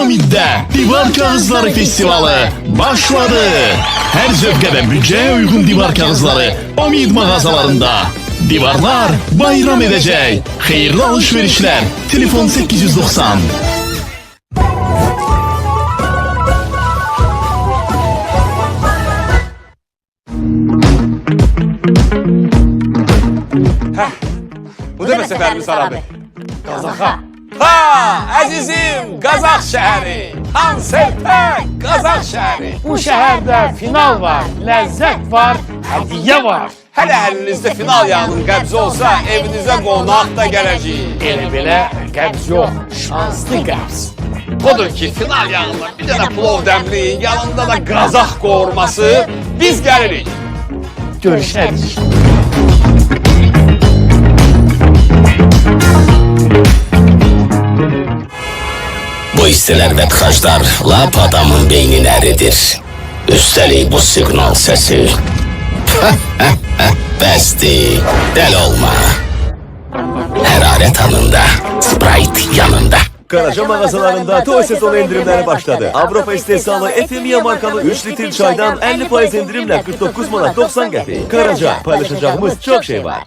Omid'de Divar Kağızları Festivali başladı. Her zevke ve bütçeye uygun divar kağızları Omid mağazalarında. Divarlar bayram edecek. Hayırlı alışverişler. Telefon 890. Bu da seferimiz Aral Bey. Kazak'a. Ha azizim Kazak şehri. Hanselpe Kazak şehri. Bu şehirde final var, lezzet var, hediye var. Hele elinizde final yağının qəbzi olsa evinize qonak da gələcək. Elə-belə qəbz yox, şanslı qəbz. Odur ki final yağında bir tane plov demliğin yanında da Kazak qoğurması biz gəlirik. Görüşərik. Bu isteler ve tıkaçlar lap adamın beynini eridir. Üstelik bu signal sesi. Besti, del olma. Hararet anında, Sprite yanında. Karaca mağazalarında toy sezonu indirimleri başladı. Avrupa istehsalı Efemia markalı 3 litre çaydan 50% indirimle 49 manat 90 qəpik. Karaca, paylaşacağımız çok şey var.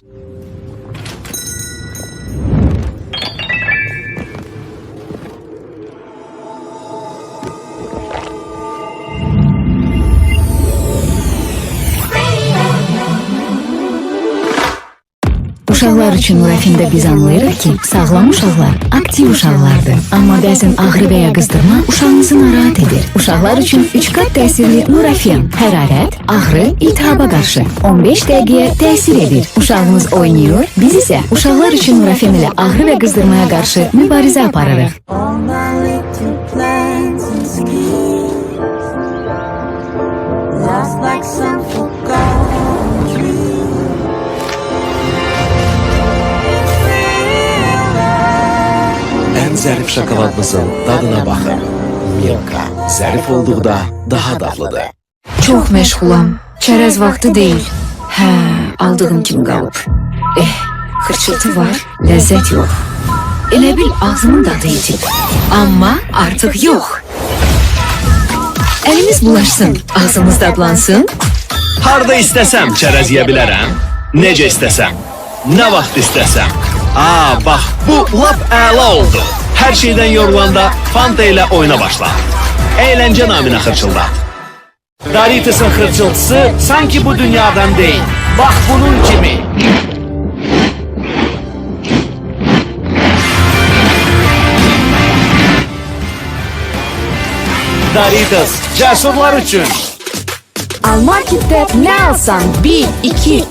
Uşaqlar üçün Nurafində biz anlayırıq ki, sağlam uşaqlar aktiv uşaqlardır. Amma bəzən ağrı və ya qızdırma uşağınızı narahat edir. Uşaqlar üçün 3 qat təsirli Nurafen hərarət, ağrı, iltihaba qarşı 15 dəqiqəyə təsir edir. Uşağınız oynayır, biz isə uşaqlar üçün Nurafen ilə ağrı və qızdırmaya qarşı mübarizə aparırıq. En zərif şokoladımızın dadına baxın. Milka, zərif olduqda daha dadlıdır. Çox məşğulam, çərəz vaxtı deyil. Hə, aldığım kimi qalıb. Xırçıltı var, ləzzət yox. Elə bil ağzımın dadı itib. Amma artıq yox. Əlimiz bulaşsın, ağzımız dadlansın. Harda istəsəm çərəz yeyə bilərəm. Necə istəsəm. Nə vaxt istəsəm. Bax bu lap əla oldu. Her şeyden yorulanda Fanta ile oyuna başla. Eğlence namına xırçılda. Doritos'un xırçıltısı sanki bu dünyadan değil. Bak bunun kimi. Doritos, cesurlar için. Almarket'te ne alsan 1, 2, 3,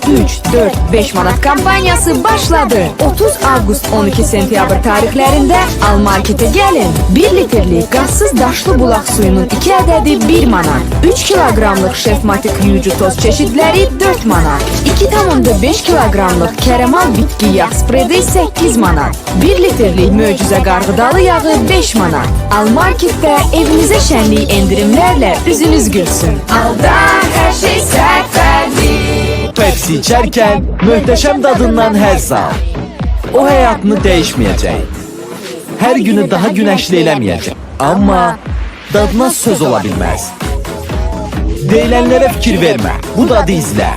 4, 5 manat kampanyası başladı. 30 Avgust 12 Sentyabr tarihlerinde Almarket'e gelin. 1 litrelik gazsız daşlı bulaq suyunun 2 ədədi 1 manat. 3 kilogramlık şefmatik yuyucu toz çeşitleri 4 manat. 2,5 kilogramlık keremal bitki yağ spredi 8 manat. 1 litrelik möcüzə qarğıdalı yağı 5 manat. Almarket'te evinize şenlik indirimlerle yüzünüz gülsün. Aldan her şey səfərli. Pepsi içerken möhtəşəm dadından həzz al. O həyatını dəyişməyəcək. Hər günü daha güneşli eləməyəcək. Amma dadına söz ola bilməz. Deyilənlərə fikir vermə. Bu dadı izlə.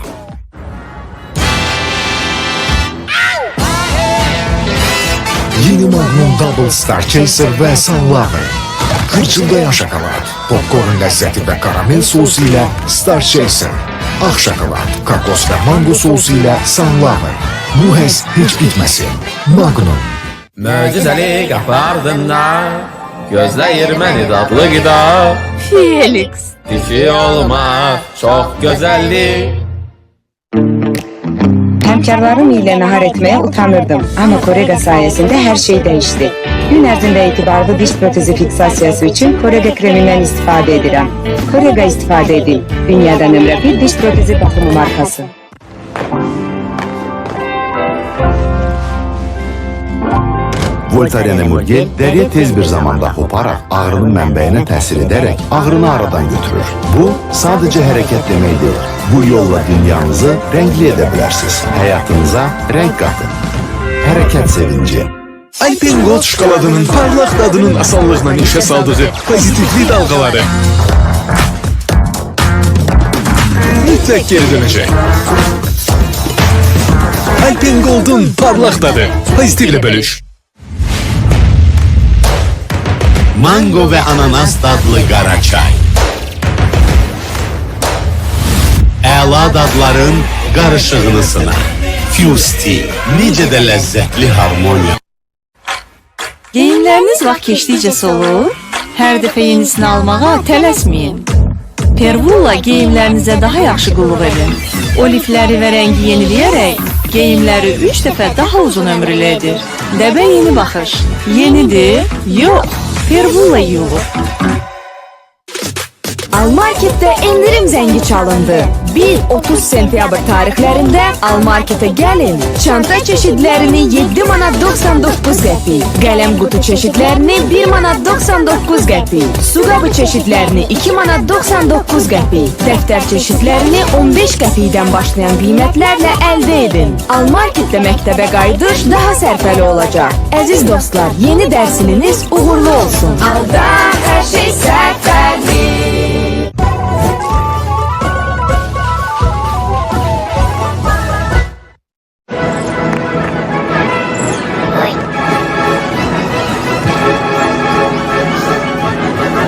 Yeni Magnum Double Star Chaser ve Sunlover. Kırçıldayan şokolad, popcorn lezzeti ve karamel sosu ile Star Chaser. Ağ şokolad, kakos ve mango sosu ile Sunlover. Bu hez hiç bitmesin. Magnum. Möcüzəli qapı ardında gözləyir məni dadlı qida. Felix. Dişi olmaq çox gözəllik. Hemkarlarım ile nahar etmeye utanırdım ama Korega sayesinde her şey değişti. Gün ərzində etibarlı diş protezi fiksasiyası için Korega kreminden istifade edirəm. Korega istifade edin. Dünyadan nömrə 1 diş protezi bakımı markası. Voltaren Emulgel deriye tez bir zamanda hoparaq ağrının mənbəyinə təsir edərək ağrını aradan götürür. Bu sadece hareket demək deyil. Bu yolla dünyanızı renkli edə bilərsiniz. Hayatınıza renk katın. Hareket sevinci. Alpengold şokoladının parlaq dadının asanlıqla işə saldığı pozitivli dalgaları mütləq geri dönəcək. Alpengold'un parlaq dadı pozitivle bölüş. Mango ve ananas tadlı qara çay. Əla dadların qarışığını sına. Fusti, necə də ləzzətli harmoniya. Geyimləriniz vaxt keçdikcə solur, hər dəfə yenisini almağa tələsməyin. Pervulla geyimlərinizə daha yaxşı qulluq edin. O lifləri və rəngi yeniləyərək geyimləri 3 dəfə daha uzun ömürlüdür. Dəbə yeni baxış. Yenidir? Yox. Pervulla yuyulur. Almarketdə endirim zəngi çalındı. 1-30 sentyabr tarixlərində Almarketə gəlin. Çanta çeşidlərini 7 manat 99 qəpik, qələm qutu çeşidlərini 1 manat 99 qəpik, su qabı çeşidlərini 2 manat 99 qəpik, dəftər çeşidlərini 15 qəpikdən başlayan qiymətlərlə əldə edin. Almarketdə məktəbə qayıdış daha sərfəli olacaq. Əziz dostlar, yeni dərs iliniz uğurlu olsun. Alda hər şey sərfəli.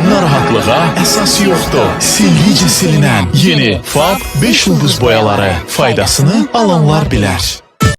Narahatlığa əsas yoxdur. Silgicə silinən yeni FAB 5 yıldız boyaları faydasını alanlar bilər.